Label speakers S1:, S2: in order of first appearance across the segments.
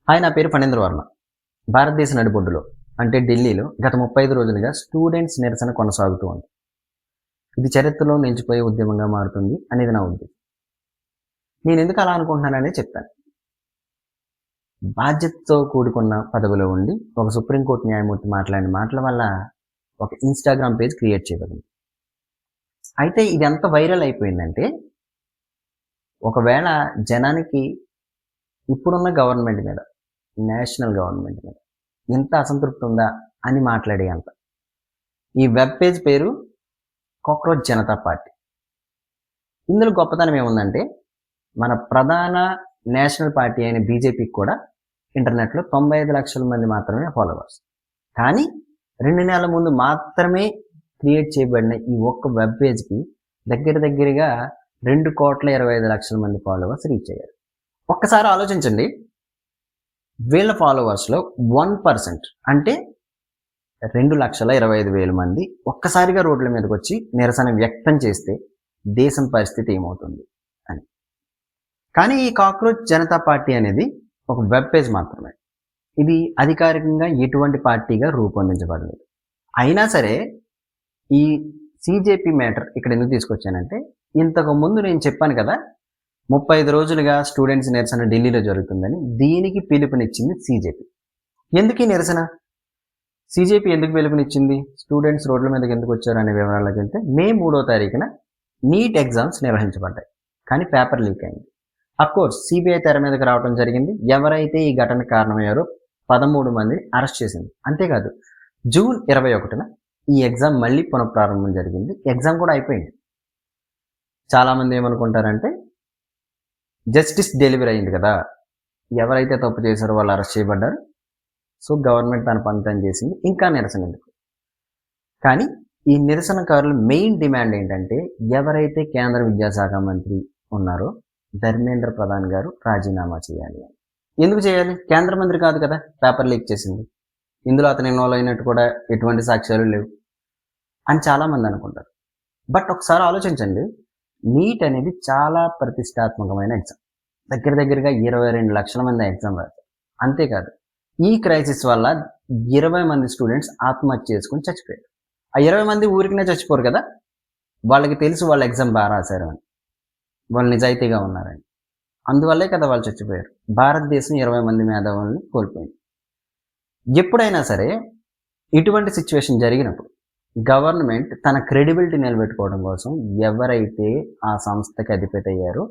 S1: Hi, నా పేరు ఫణీంద్ర వర్మ. భారతదేశ నడిబొడ్డులో అంటే ఢిల్లీలో గత 35 రోజులుగా స్టూడెంట్స్ నిరసన కొనసాగుతూ ఉంది. ఇది చరిత్రలో నిలిచిపోయే ఉద్యమంగా మారుతుంది అనేది నా ఉద్దేశం. నేను ఎందుకు అలా అనుకుంటున్నాననే చెప్తాను. బాధ్యతతో కూడుకున్న పదవిలో ఉండి ఒక సుప్రీంకోర్టు న్యాయమూర్తి మాట్లాడిన మాటల వల్ల ఒక ఇన్స్టాగ్రామ్ పేజ్ క్రియేట్ చేయబడింది. అయితే ఇది ఎంత వైరల్ అయిపోయిందంటే, ఒకవేళ జనానికి ఇప్పుడున్న గవర్నమెంట్ మీద, నేషనల్ గవర్నమెంట్ మీద ఇంత అసంతృప్తి ఉందా అని మాట్లాడే అంత. ఈ వెబ్ పేజ్ పేరు కాక్రోచ్ జనతా పార్టీ. ఇందులో గొప్పతనం ఏముందంటే, మన ప్రధాన నేషనల్ పార్టీ అయిన బీజేపీకి కూడా ఇంటర్నెట్లో 95 లక్షల మంది మాత్రమే ఫాలోవర్స్. కానీ 2 నెలల ముందు మాత్రమే క్రియేట్ చేయబడిన ఈ ఒక్క వెబ్ పేజ్కి దగ్గరగా 2,25,00,000 మంది ఫాలోవర్స్ రీచ్ అయ్యారు. ఒక్కసారి ఆలోచించండి, వీళ్ళ ఫాలోవర్స్లో 1% అంటే 2,25,000 మంది ఒక్కసారిగా రోడ్ల మీదకి వచ్చి నిరసన వ్యక్తం చేస్తే దేశం పరిస్థితి ఏమవుతుంది అని. కానీ ఈ కాక్రోచ్ జనతా పార్టీ అనేది ఒక వెబ్ పేజ్ మాత్రమే. ఇది అధికారికంగా ఎటువంటి పార్టీగా రూపొందించబడలేదు. అయినా సరే ఈ సీజేపీ మ్యాటర్ ఇక్కడ ఎందుకు తీసుకొచ్చానంటే, ఇంతకు ముందు నేను చెప్పాను కదా, 35 రోజులుగా స్టూడెంట్స్ నిరసన ఢిల్లీలో జరుగుతుందని. దీనికి పిలుపునిచ్చింది సీజేపీ. ఎందుకు ఈ నిరసన? సీజేపీ ఎందుకు పిలుపునిచ్చింది, స్టూడెంట్స్ రోడ్ల మీదకి ఎందుకు వచ్చారు అనే వివరాలకు వెళ్తే, మే 3వ తారీఖున నీట్ ఎగ్జామ్స్ నిర్వహించబడ్డాయి. కానీ పేపర్ లీక్ అయింది. అఫ్కోర్స్ సిబిఐ తెర మీదకి రావడం జరిగింది. ఎవరైతే ఈ ఘటన కారణమయ్యారో 13 మందిని అరెస్ట్ చేసింది. అంతేకాదు, జూన్ 21న ఈ ఎగ్జామ్ మళ్ళీ పునఃప్రారంభం జరిగింది. ఎగ్జామ్ కూడా అయిపోయింది. చాలామంది ఏమనుకుంటారంటే, జస్టిస్ డెలివరీ అయింది కదా, ఎవరైతే తప్పు చేశారో వాళ్ళు అరెస్ట్ చేయబడ్డారు, సో గవర్నమెంట్ తన పని తను చేసింది, ఇంకా నిరసన ఎందుకు. కానీ ఈ నిరసనకారుల మెయిన్ డిమాండ్ ఏంటంటే, ఎవరైతే కేంద్ర విద్యాశాఖ మంత్రి ఉన్నారో ధర్మేంద్ర ప్రధాన్ గారు రాజీనామా చేయాలి అని. ఎందుకు చేయాలి? కేంద్ర మంత్రి కాదు కదా పేపర్ లీక్ చేసింది, ఇందులో అతను ఇన్వాల్వ్ అయినట్టు కూడా ఎటువంటి సాక్ష్యాలు లేవు అని చాలామంది అనుకుంటారు. బట్ ఒకసారి ఆలోచించండి, నీట్ అనేది చాలా ప్రతిష్టాత్మకమైన ఎగ్జామ్. దగ్గరగా 22 లక్షల మంది ఎగ్జామ్ రాశారు. అంతేకాదు, ఈ క్రైసిస్ వల్ల 20 మంది స్టూడెంట్స్ ఆత్మహత్య చేసుకుని చచ్చిపోయారు. ఆ 20 మంది ఊరికినే చచ్చిపోరు కదా, వాళ్ళకి తెలుసు వాళ్ళు ఎగ్జామ్ బాగా రాశారు అని, వాళ్ళు నిజాయితీగా ఉన్నారని. అందువల్లే కదా వాళ్ళు చచ్చిపోయారు. భారతదేశం 20 మంది మేధావుల్ని కోల్పోయింది. ఎప్పుడైనా సరే ఇటువంటి సిచ్యువేషన్ జరిగినప్పుడు గవర్నమెంట్ తన క్రెడిబిలిటీ నిలబెట్టుకోవడం కోసం ఎవరైతే ఆ సంస్థకి అధిపతి అయ్యారో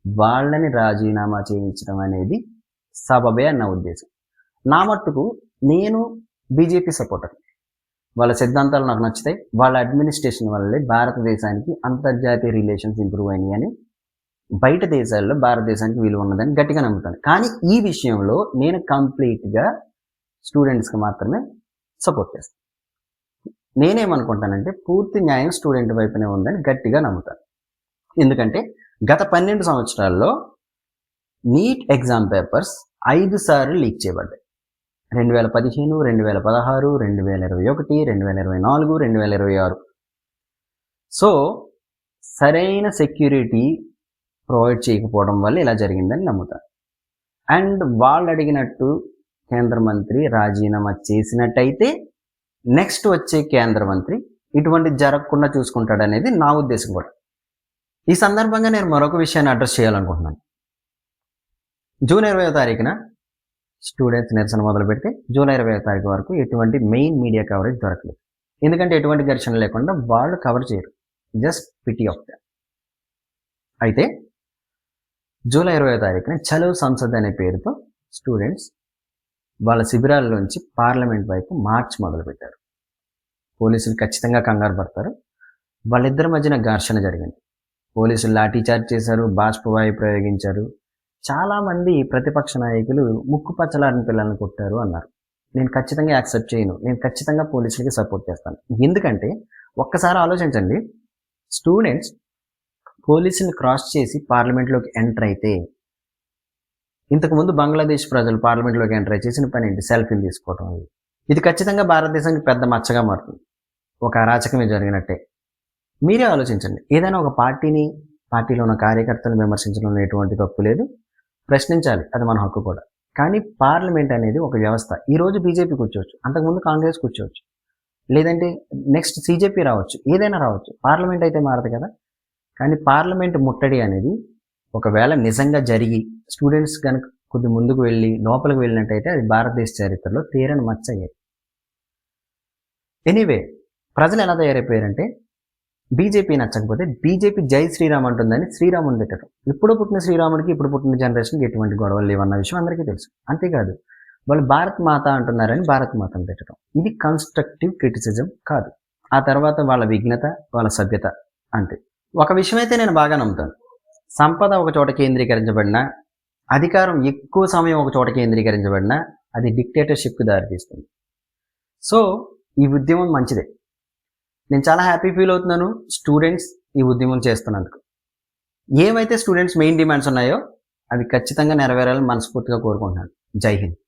S1: వాళ్ళని రాజీనామా చేయించడం అనేది సబబే అన్న ఉద్దేశం. నా మట్టుకు నేను బీజేపీ సపోర్టర్. వాళ్ళ సిద్ధాంతాలు నాకు నచ్చుతాయి. వాళ్ళ అడ్మినిస్ట్రేషన్ వల్లే భారతదేశానికి అంతర్జాతీయ రిలేషన్స్ ఇంప్రూవ్ అయినాయి అని, బయట దేశాల్లో భారతదేశానికి విలువ ఉన్నదని గట్టిగా నమ్ముతాను. కానీ ఈ విషయంలో నేను కంప్లీట్గా స్టూడెంట్స్కి మాత్రమే సపోర్ట్ చేస్తాను. నేనేమనుకుంటానంటే, పూర్తి న్యాయం స్టూడెంట్ వైపునే ఉందని గట్టిగా నమ్ముతాను. ఎందుకంటే గత 12 సంవత్సరాల్లో నీట్ ఎగ్జామ్ పేపర్స్ 5 సార్లు లీక్ చేయబడ్డాయి. 2015, 2016, 2021, 2024, 2026. సో సరైన సెక్యూరిటీ ప్రొవైడ్ చేయకపోవడం వల్ల ఇలా జరిగిందని నమ్ముతాను. అండ్ వాళ్ళు అడిగినట్టు కేంద్ర మంత్రి రాజీనామా చేసినట్టయితే నెక్స్ట్ వచ్చే కేంద్ర మంత్రి ఇటువంటి జరగకుండా చూసుకుంటాడనేది నా ఉద్దేశం కూడా. ఈ సందర్భంగా నేను మరొక విషయాన్ని అడ్రస్ చేయాలనుకుంటున్నాను. జూన్ 20వ తారీఖున స్టూడెంట్స్ నిరసన మొదలు పెడితే జూలై 20వ తారీఖు వరకు ఎటువంటి మెయిన్ మీడియా కవరేజ్ దొరకలేదు. ఎందుకంటే ఎటువంటి ఘర్షణ లేకుండా వాళ్ళు కవర్ చేయరు. Just pity of them. అయితే జూలై 20వ తారీఖున చలో సంసద్ అనే పేరుతో స్టూడెంట్స్ వాళ్ళ శిబిరాల్లోంచి పార్లమెంట్ వైపు మార్చ్ మొదలుపెట్టారు. పోలీసులు ఖచ్చితంగా కంగారు పడతారు. వాళ్ళిద్దరి మధ్యన ఘర్షణ జరిగింది. పోలీసులు లాఠీచార్జ్ చేశారు, బాష్పవాయు ప్రయోగించారు. చాలామంది ప్రతిపక్ష నాయకులు ముక్కుపచ్చలాడిన పిల్లల్ని కొట్టారు అన్నారు. నేను ఖచ్చితంగా యాక్సెప్ట్ చేయను. నేను ఖచ్చితంగా పోలీసులకి సపోర్ట్ చేస్తాను. ఎందుకంటే ఒక్కసారి ఆలోచించండి, స్టూడెంట్స్ పోలీసుని క్రాస్ చేసి పార్లమెంట్లోకి ఎంటర్ అయితే, ఇంతకుముందు బంగ్లాదేశ్ ప్రజలు పార్లమెంట్లోకి ఎంటర్ చేసిన పని ఏంటి? సెల్ఫీలు తీసుకోవడం. ఇది ఖచ్చితంగా భారతదేశానికి పెద్ద మచ్చగా మారుతుంది. ఒక అరాచకమే జరిగినట్టే. మీరే ఆలోచించండి. ఏదైనా ఒక పార్టీలో ఉన్న కార్యకర్తలను విమర్శించడంలో ఎటువంటి తప్పు లేదు, ప్రశ్నించాలి, అది మన హక్కు కూడా. కానీ పార్లమెంట్ అనేది ఒక వ్యవస్థ. ఈరోజు బీజేపీ కూర్చోవచ్చు, అంతకుముందు కాంగ్రెస్ కూర్చోవచ్చు, లేదంటే నెక్స్ట్ సీజేపీ రావచ్చు, ఏదైనా రావచ్చు. పార్లమెంట్ అయితే మారదు కదా. కానీ పార్లమెంట్ ముట్టడి అనేది ఒకవేళ నిజంగా జరిగి స్టూడెంట్స్ కనుక కొద్ది ముందుకు వెళ్ళి లోపలికి వెళ్ళినట్టయితే అది భారతదేశ చరిత్రలో తీరని మచ్చ అయ్యేది. ఎనీవే, ప్రజలు ఎలా తయారైపోయారంటే బీజేపీ నచ్చకపోతే బీజేపీ జై శ్రీరామ్ అంటుందని శ్రీరాముని పెట్టడం. ఇప్పుడు పుట్టిన శ్రీరాముడికి ఇప్పుడు పుట్టిన జనరేషన్కి ఎటువంటి గొడవలు లేవన్న విషయం అందరికీ తెలుసు. అంతేకాదు, వాళ్ళు భారత్ మాత అంటున్నారని భారత్ మాతను పెట్టడం. ఇది కన్స్ట్రక్టివ్ క్రిటిసిజం కాదు. ఆ తర్వాత వాళ్ళ విఘ్నత, వాళ్ళ సభ్యత అంతే. ఒక విషయం అయితే నేను బాగా నమ్ముతాను. సంపద ఒక చోట కేంద్రీకరించబడినా, అధికారం ఎక్కువ సమయం ఒక చోట కేంద్రీకరించబడినా అది డిక్టేటర్షిప్కి దారితీస్తుంది. సో ఈ ఉద్యమం మంచిదే. నేను చాలా హ్యాపీ ఫీల్ అవుతున్నాను స్టూడెంట్స్ ఈ ఉద్యమం చేస్తున్నందుకు. ఏవైతే స్టూడెంట్స్ మెయిన్ డిమాండ్స్ ఉన్నాయో అవి ఖచ్చితంగా నెరవేరాలని మనస్ఫూర్తిగా కోరుకుంటున్నాను. జై హింద్.